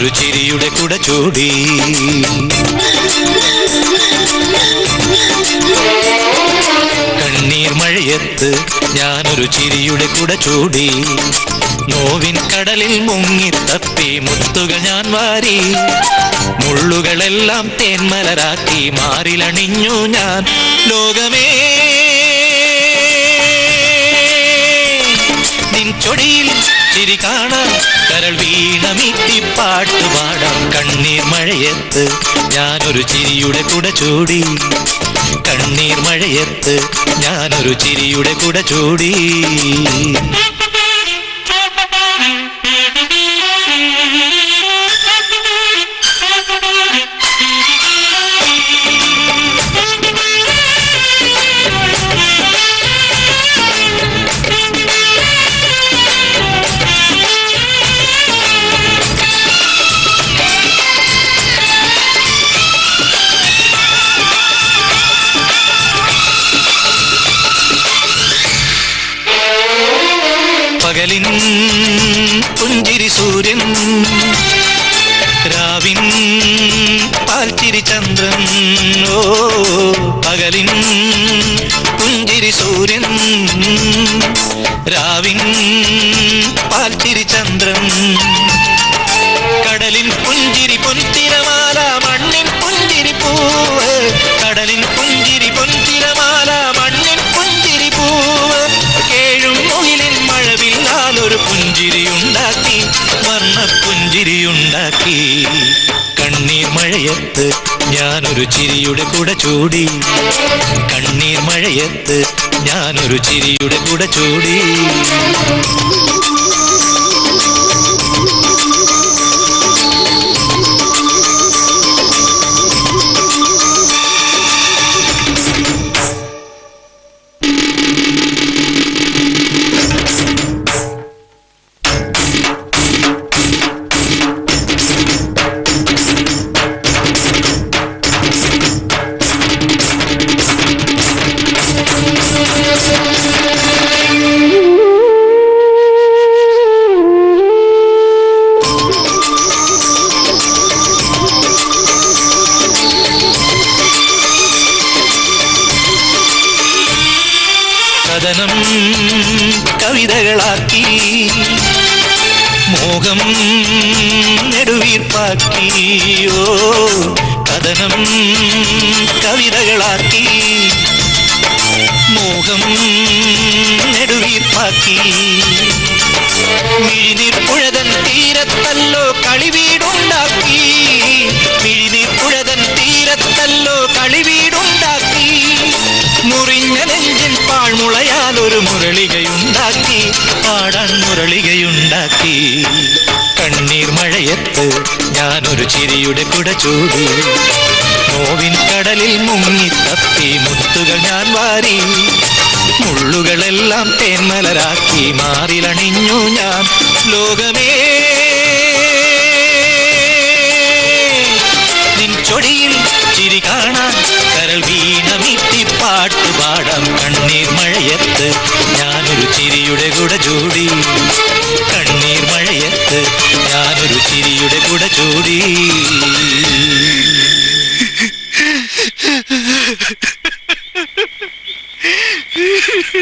ഞാനൊരു ചിരിയുടെ കുട ചൂടി. കണ്ണീർ മഴയത്ത് ഞാനൊരു ചിരിയുടെ കുട ചൂടി. നോവിൻ കടലിൽ മുങ്ങിത്തപ്പി മുത്തുകൾ ഞാൻ വാരി. മുള്ളുകളെല്ലാം തേന്മലരാക്കി മാറിലണിഞ്ഞു ഞാൻ. ലോകമേ നിൻ ചൊടിയിൽ ചിരി കാണാം, കരൾ വീണമീട്ടി പാട്ടുപാടാം. കണ്ണീർ മഴയത്ത് ഞാനൊരു ചിരിയുടെ കുട ചൂടി. കണ്ണീർ മഴയത്ത് ഞാനൊരു ചിരിയുടെ കുട ചൂടി. പകലിൻ പുഞ്ചിരി സൂര്യൻ, രാവിൻ പാൽച്ചിരി ചന്ദ്രൻ. ഓ പകലിൻ പുഞ്ചിരി സൂര്യൻ, രാവിൻ പാൽച്ചിരി ചന്ദ്രൻ. കടലിൻ പുഞ്ചിരി പൊൻതിരമാല, മണ്ണിൻ പുഞ്ചിരി പൂവ്. കടലിൻ പുഞ്ചിരി പൊൻതിരമാല, മണ്ണിൻ പുഞ്ചിരി പൂവ്. കേഴും മുകിലിൻ മഴവില്ലാലൊരു പുഞ്ചിരിയുണ്ടാക്കി, വർണ്ണപ്പുഞ്ചിരിയുണ്ടാക്കി. കണ്ണീർ മഴയത്ത് ഞാനൊരു ചിരിയുടെ കുട ചൂടി. കണ്ണീർ മഴയത്ത് ഞാനൊരു ചിരിയുടെ കുട ചൂടി. കഥനം കവിതകളാക്കി, മോഹം നെടുവീർപ്പാക്കി. ഓ കഥനം കവിതകളാക്കി, മോഹം നെടുവീർപ്പാക്കി. മിഴിനീർ പുഴതൻ തീരത്തല്ലോ കളിവീടുണ്ടാക്കി. മിഴിനീർ പുഴതൻ തീരത്തല്ലോ കളിവീടുണ്ടാക്കി. മുറിഞ്ഞ നെഞ്ചിൻ പാഴ്മുളയാൽ ഒരു മുരളികയുണ്ടാക്കി, പാടാൻ മുരളികയുണ്ടാക്കി. കണ്ണീർ മഴയത്ത് ഞാനൊരു ചിരിയുടെ കുട ചൂടി. നോവിൻ കടലിൽ മുങ്ങിത്തപ്പി മുത്തുകൾ ഞാൻ വാരി. മുള്ളുകളെല്ലാം തേന്മലരാക്കി മാറിലണിഞ്ഞു ഞാൻ. ലോകമേ നിൻ ചൊടിയിൽ ചിരി കാണാൻ, കരൾ വീണമീട്ടി പാട്ടുപാടാം. കണ്ണീർ മഴയത്ത് ഞാനൊരു ചിരിയുടെ കുട ചൂടി. കണ്ണീർ മഴയത്ത് ഞാനൊരു ചിരിയുടെ കുട ചൂടി.